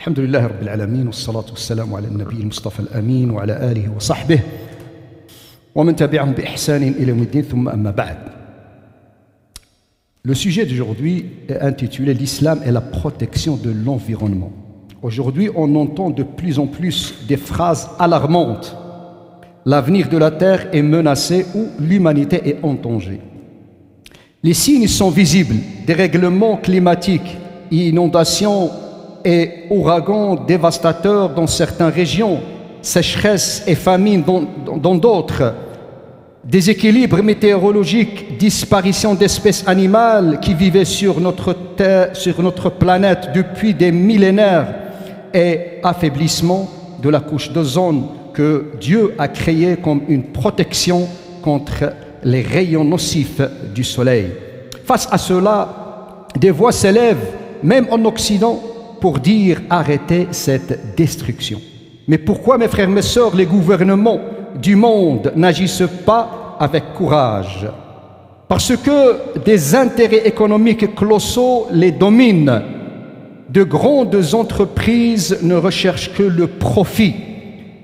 الحمد لله رب العالمين والصلاة والسلام على النبي المصطفى الأمين وعلى آله وصحبه ومن تبعهم بإحسان إلى يوم الدين ثم أما بعد. Le sujet d'aujourd'hui est intitulé L'islam et la protection de l'environnement. Aujourd'hui, on entend de plus en plus des phrases alarmantes. L'avenir de la Terre est menacé ou l'humanité est en danger. Les signes sont visibles, dérèglements climatiques, inondations et ouragans dévastateurs dans certaines régions, sécheresse et famine dans d'autres, déséquilibres météorologiques, disparition d'espèces animales qui vivaient sur notre terre, sur notre planète depuis des millénaires et affaiblissement de la couche d'ozone que Dieu a créée comme une protection contre les rayons nocifs du soleil. Face à cela, des voix s'élèvent, même en Occident, pour dire arrêtez cette destruction. Mais pourquoi, mes frères, mes sœurs, les gouvernements du monde n'agissent pas avec courage? Parce que des intérêts économiques colossaux les dominent. De grandes entreprises ne recherchent que le profit,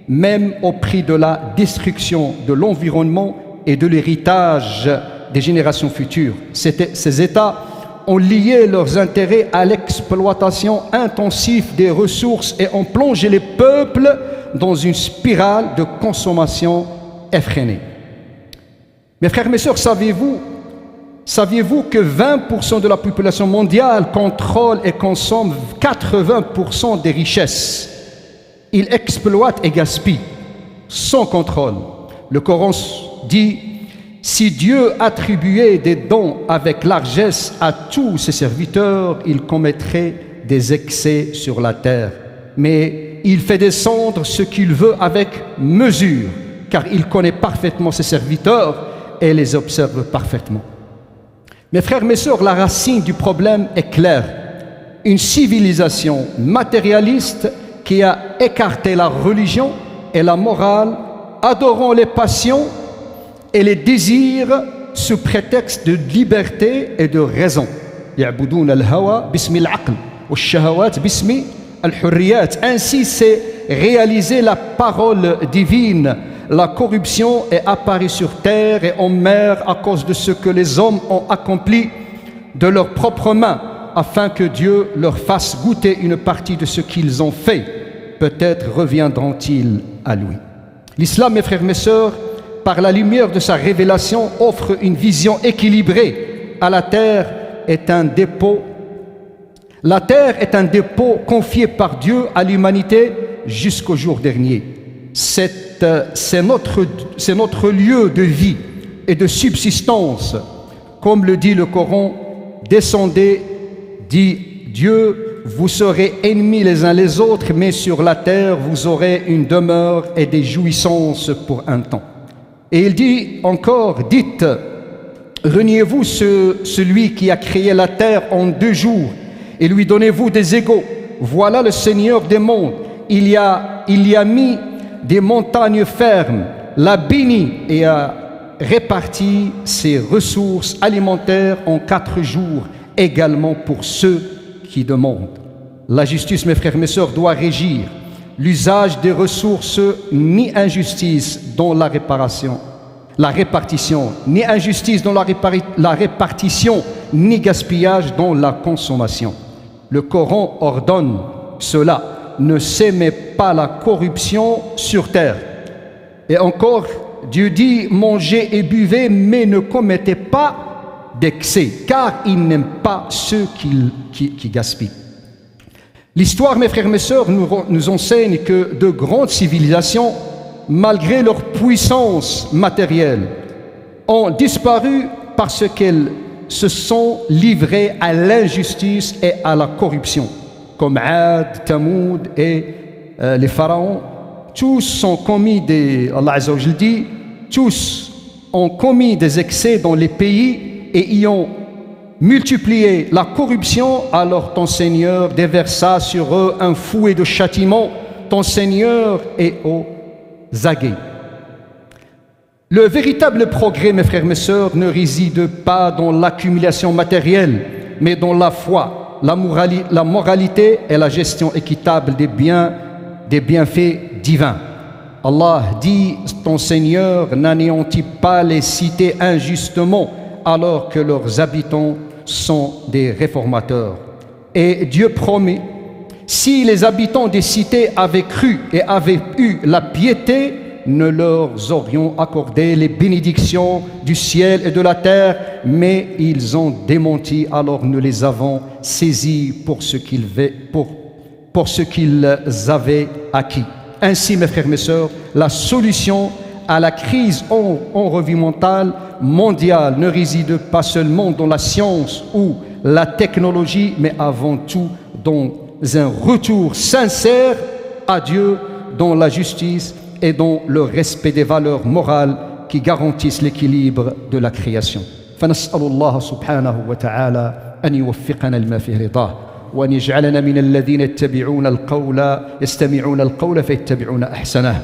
même au prix de la destruction de l'environnement et de l'héritage des générations futures. Ces États ont lié leurs intérêts à l'exploitation intensive des ressources et ont plongé les peuples dans une spirale de consommation effrénée. Mes frères, mes sœurs, saviez-vous que 20% de la population mondiale contrôle et consomme 80% des richesses? Ils exploitent et gaspillent sans contrôle. Le Coran dit: si Dieu attribuait des dons avec largesse à tous ses serviteurs, il commettrait des excès sur la terre. Mais il fait descendre ce qu'il veut avec mesure, car il connaît parfaitement ses serviteurs et les observe parfaitement. Mes frères, mes sœurs, la racine du problème est claire. Une civilisation matérialiste qui a écarté la religion et la morale, adorant les passions et les désirs sous prétexte de liberté et de raison. يعبدون الهوى باسم العقل والشهوات باسم الحريات. Ainsi c'est réaliser la parole divine. La corruption est apparue sur terre et en mer à cause de ce que les hommes ont accompli de leurs propres mains, afin que Dieu leur fasse goûter une partie de ce qu'ils ont fait. Peut-être reviendront-ils à lui. L'islam, mes frères, mes sœurs, par la lumière de sa révélation, offre une vision équilibrée. La terre est un dépôt confié par Dieu à l'humanité jusqu'au jour dernier. C'est notre lieu de vie et de subsistance. Comme le dit le Coran, descendez, dit Dieu, vous serez ennemis les uns les autres, mais sur la terre vous aurez une demeure et des jouissances pour un temps. Et il dit encore, dites, reniez-vous celui qui a créé la terre en 2 jours et lui donnez-vous des égaux. Voilà le Seigneur des mondes. Il y a mis des montagnes fermes, l'a béni et a réparti ses ressources alimentaires en 4 jours, également pour ceux qui demandent. La justice, mes frères, mes sœurs, doit régir l'usage des ressources, ni injustice dans la répartition, ni injustice dans la répartition, ni gaspillage dans la consommation. Le Coran ordonne cela. Ne s'aimez pas la corruption sur terre. Et encore, Dieu dit, mangez et buvez, mais ne commettez pas d'excès, car il n'aime pas ceux qui gaspillent. L'histoire, mes frères, mes sœurs, nous enseigne que de grandes civilisations, malgré leur puissance matérielle, ont disparu parce qu'elles se sont livrées à l'injustice et à la corruption. Comme Ad, Tamoud et les pharaons, tous ont commis des excès dans les pays et y ont multiplié la corruption. Alors ton Seigneur déversa sur eux un fouet de châtiment. Ton Seigneur est aux aguets. Le véritable progrès, mes frères, mes sœurs, ne réside pas dans l'accumulation matérielle, mais dans la foi. la moralité et la gestion équitable des bienfaits divins. Allah dit, ton Seigneur n'anéantit pas les cités injustement alors que leurs habitants sont des réformateurs. Et Dieu promet, si les habitants des cités avaient cru et avaient eu la piété, nous leur aurions accordé les bénédictions du ciel et de la terre, mais ils ont démenti, alors nous les avons saisis pour ce qu'ils avaient acquis. Ainsi, mes frères et mes sœurs, la solution à la crise environnementale mondiale ne réside pas seulement dans la science ou la technologie, mais avant tout dans un retour sincère à Dieu, dans la justice et dans le respect des valeurs morales qui garantissent l'équilibre de la création. فنسأل الله سبحانه وتعالى أن يوفقنا لما فيه رضاه وأن يجعلنا من الذين يستمعون القول فيتبعون أحسنه